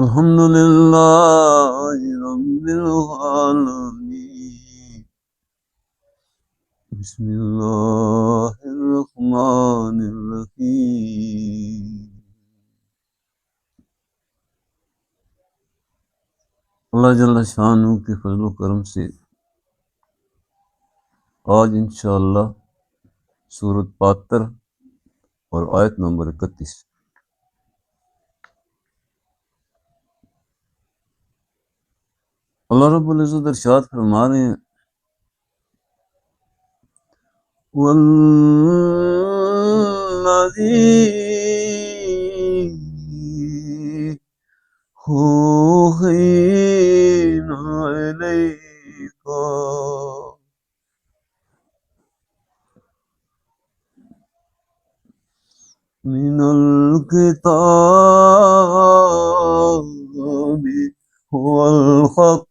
الحمد لله رب العالمين بسم الله الرحمن الرحيم اللہ جل شانہ کے فضل و کرم سے آج انشاءاللہ سورۃ 72 اور آیت نمبر 31 اللہ رب العزت ارشاد فرما رہے ہیں والذی اوحینا الیک من الکتاب هو الحق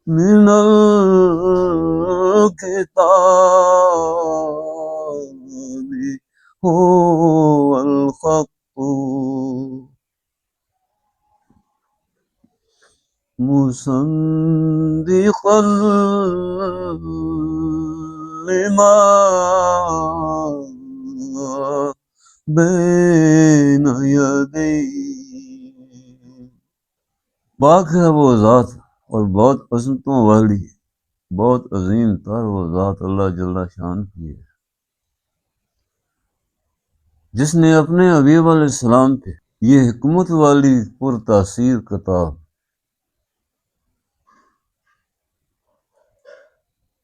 من الكتاب هو الحق مصدقا لما بین یدیہ پاک ہے وہ ذات اور بہت عظمتوں والی بہت عظیم تر وہ ذات اللہ جل شان کی ہے جس نے اپنے حبیب علیہ السلام پہ یہ حکمت والی پر تاثیر کتاب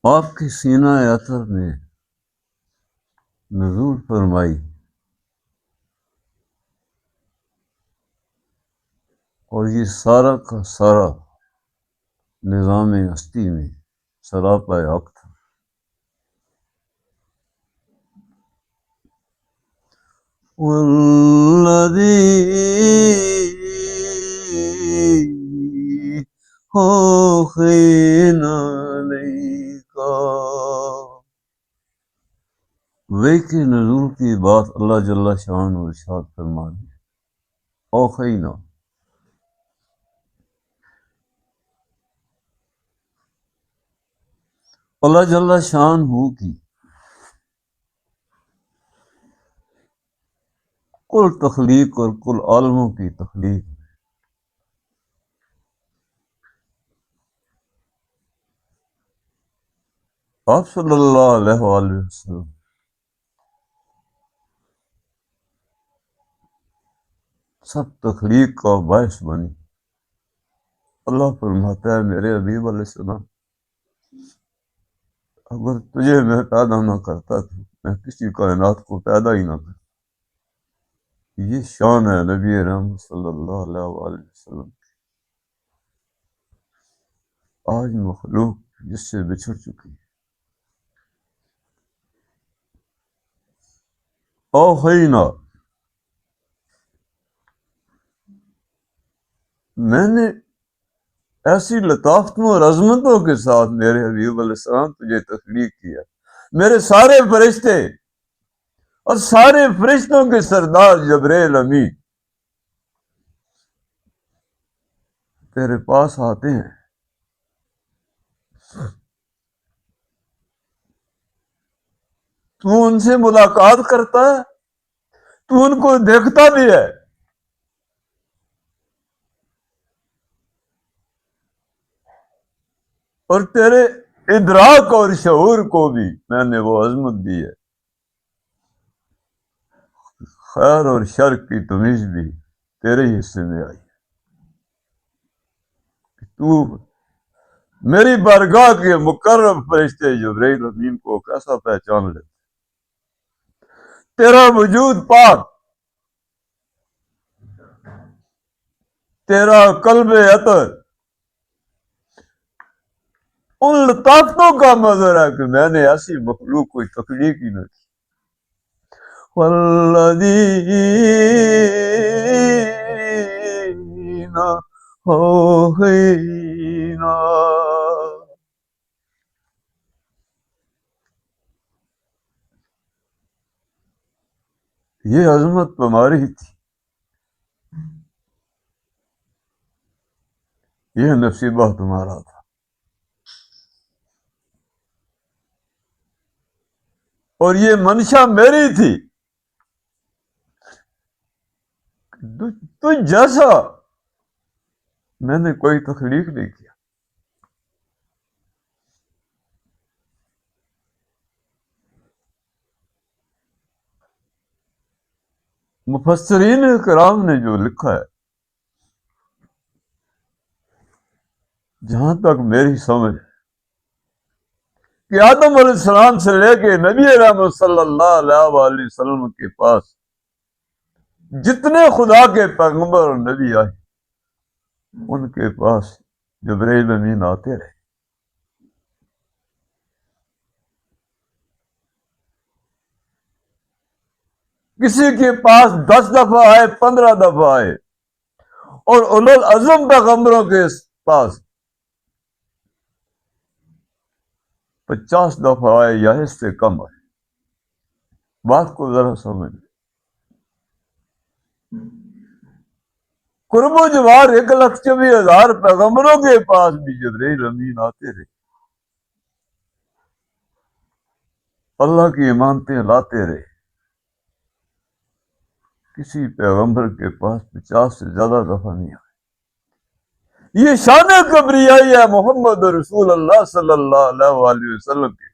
آپ کے سینہ اطہر میں نزول فرمائی اور یہ سارا کا سارا نظام ہستی میں سراپا حق تھا والذی اوحینا الیک وحی کے نزول کی بات اللہ جل شانہ ارشاد فرما دی اوحینا اللہ جل شانہ کی کل تخلیق اور کل عالموں کی تخلیق آپ صلی اللہ علیہ وآلہ وسلم سب تخلیق کا باعث بنی اللہ فرماتا ہے میرے حبیب علیہ السلام اگر تجھے میں پیدا نہ کرتا تو میں کسی کائنات کو پیدا ہی نہ کرتا یہ شان ہے نبی رحمت صلی اللہ علیہ وآلہ وسلم کی آج مخلوق جس سے بچھڑ چکی ہے اوحینا میں نے ایسی لطافتوں اور عظمتوں کے ساتھ میرے حبیب علیہ السلام تجھے تخلیق کیا میرے سارے فرشتے اور سارے فرشتوں کے سردار جبرائیل امین تیرے پاس آتے ہیں تو ان سے ملاقات کرتا ہے تو ان کو دیکھتا بھی ہے اور تیرے ادراک اور شعور کو بھی میں نے وہ عظمت دی ہے خیر اور شر کی تمیز بھی تیرے ہی حصے میں آئی تو میری بارگاہ کے مقرب فرشتے جبرائیل امین کو کیسا پہچان لے تیرا وجود پاک تیرا قلب عطر ان لطافتوں کا مظہر ہے کہ میں نے ایسی مخلوق کوئی تخلیق ہی نہ کی والذین اوحینا یہ عظمت تمہاری تھی، یہ نصیبہ تمہارا تھا، اور یہ منشا میری تھی۔ تجھ جیسا میں نے کوئی تخلیق نہیں کیا۔ مفسرین کرام نے جو لکھا ہے، جہاں تک میری سمجھ کہ آدم علیہ السلام سے لے کے نبی رحمت صلی اللہ علیہ وآلہ وسلم کے پاس جتنے خدا کے پیغمبر اور نبی آئے، ان کے پاس جبرائیل امین آتے رہے۔ کسی کے پاس 10 دفعہ آئے، 15 دفعہ آئے، اور اولو العزم پیغمبروں کے پاس 50 دفعہ آئے یا اس سے کم آئے۔ بات کو ذرا سمجھ، قرب و جوار 1,24,000 پیغمبروں کے پاس بھی جبرائیل امین آتے رہے، اللہ کی امانتیں لاتے رہے۔ کسی پیغمبر کے پاس 50 سے زیادہ دفعہ نہیں آئے۔ یہ شان کبریائی ہے محمد رسول اللہ صلی اللہ علیہ وآلہ وسلم کی،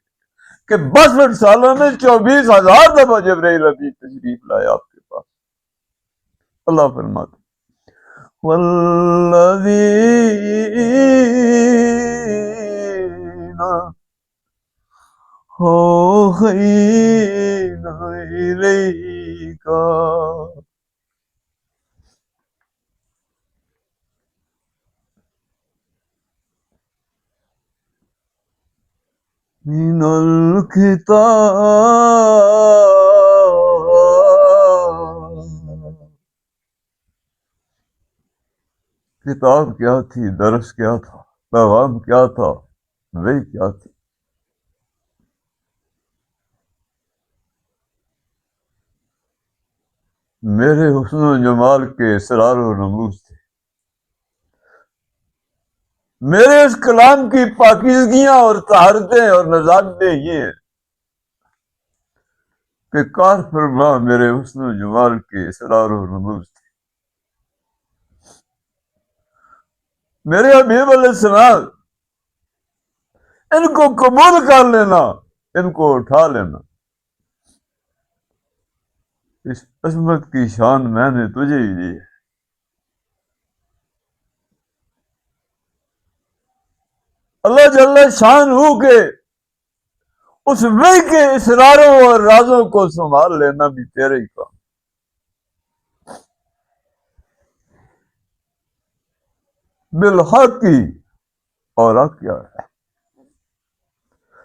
کہ 62 سالوں میں 24,000 دفعہ جبرائیل امین تشریف لائے آپ کے پاس۔ اللہ فرماتے وَالَّذِينَ أَوْحَيْنَا إِلَيْكَ مِنَ الْكِتَابِ۔ کتاب کیا تھی، درس کیا تھا، پیغام کیا تھا، وہی کیا تھی؟ میرے حسن و جمال کے اسرار و رموز تھے، میرے اس کلام کی پاکیزگیاں اور طہارتیں اور نزاکتیں یہ ہیں کہ کار فرما میرے حسن و جمال کے اسرار و رموز تھے۔ میرے حبیب علیہ السلام، ان کو قبول کر لینا، ان کو اٹھا لینا۔ اس عظمت کی شان میں نے تجھے ہی دی ہے۔ اللہ جل شان ہو کے اس وحی کے اسراروں اور رازوں کو سنبھال لینا بھی تیرے ہی کام۔ بالحق کی، اور حق کیا ہے؟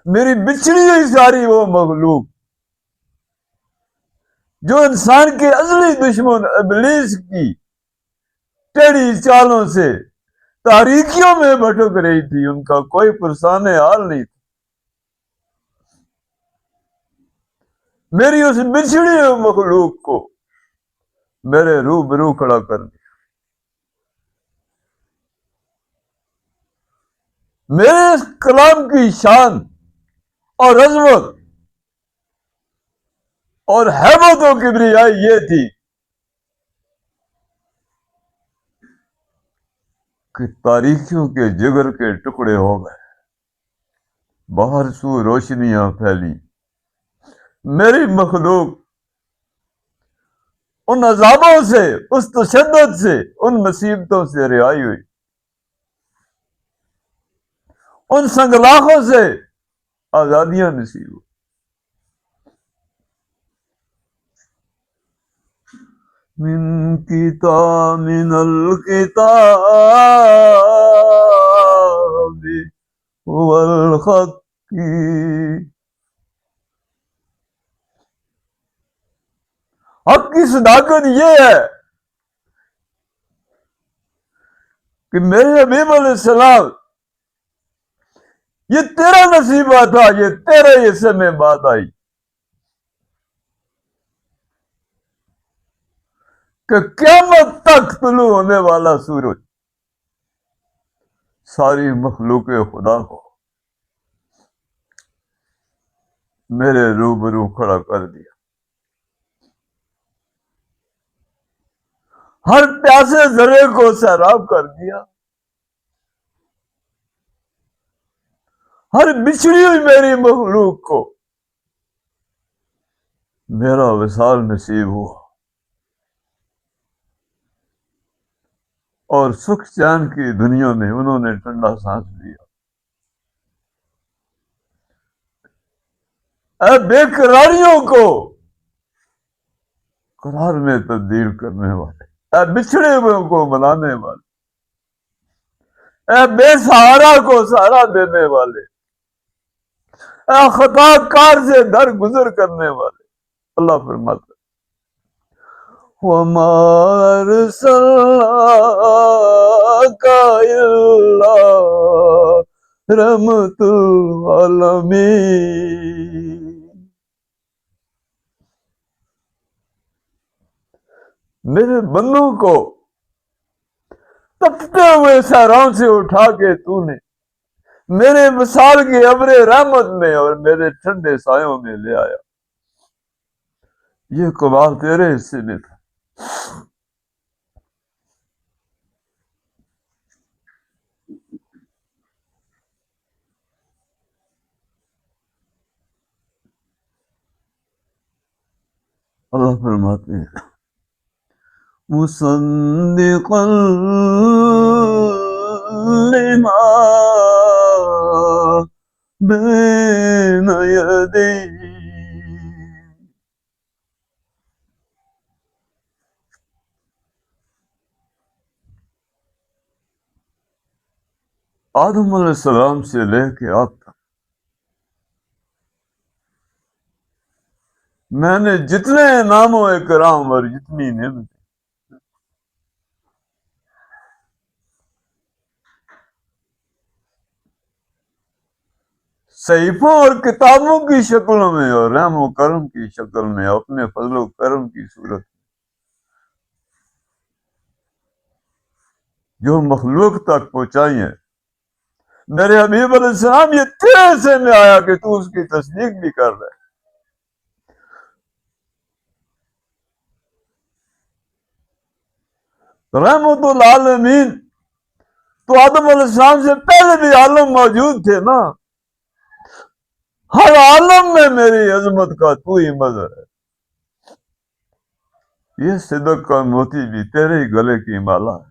میری بچھڑی ہوئی ساری وہ مخلوق جو انسان کے ازلی دشمن ابلیس کی ٹیڑھی چالوں سے تاریکیوں میں بھٹک رہی تھی، ان کا کوئی پرسان حال نہیں تھا۔ میری اس بچھڑی ہوئی مخلوق کو میرے روبرو کھڑا کر دیا۔ میرے اس کلام کی شان اور عظمت اور ہیبت و کبریائی یہ تھی کہ تاریکیوں کے جگر کے ٹکڑے ہو گئے، باہر سو روشنیاں پھیلی۔ میری مخلوق ان عذابوں سے، اس تشدد سے، ان مصیبتوں سے رہائی ہوئی، ان سنگلاخوں سے آزادیاں نصیب ہوئی۔ من الکتاب والحق، حق کی صداقت یہ ہے کہ میرے حبیب علیہ السلام، یہ تیرا نصیبہ تھا، یہ تیرے حصے میں بات آئی۔ کہ قیامت تک طلوع ہونے والا سورج ساری مخلوق خدا کو میرے روبرو کھڑا کر دیا. ہر پیاسے ذرے کو سیراب کر دیا. ہر بچھڑی ہوئی میری مخلوق کو میرا وصال نصیب ہوا اور سکھ چین کی دنیا میں انہوں نے ٹھنڈا سانس لیا. اے بے قراریوں کو قرار میں تبدیل کرنے والے، اے بچھڑے ہوئے کو ملانے والے، اے بے سہارا کو سہارا دینے والے، اے خطا کار سے در گزر کرنے والے. اللہ فرماتا وَمَا أَرْسَلْنَاكَ إِلَّا رَحْمَةً لِلْعَالَمِينَ. میرے بندوں کو تپتے ہوئے صحراؤں سے اٹھا کے تو نے میرے وصال کی ابر رحمت میں اور میرے ٹھنڈے سایوں میں لے آیا. یہ کمال تیرے حصے میں تھا. اللہ فرماتے ہیں مصدقا لما بین یدی. آدم علیہ السلام سے لے کے اب تک میں نے جتنے انعام و اکرام اور جتنی نعمتیں صحیفوں اور کتابوں کی شکلوں میں اور رحم و کرم کی شکل میں اپنے فضل و کرم کی صورت جو مخلوق تک پہنچائی ہیں، میرے حبیب علیہ السلام یہ تیرے سے میں آیا کہ تو اس کی تصدیق بھی کر رہے. رحمت العالمین تو آدم علیہ السلام سے پہلے بھی عالم موجود تھے نا. ہر عالم میں میری عظمت کا تو ہی مظہر ہے. یہ صدق کا موتی بھی تیرے ہی گلے کی مالا ہے.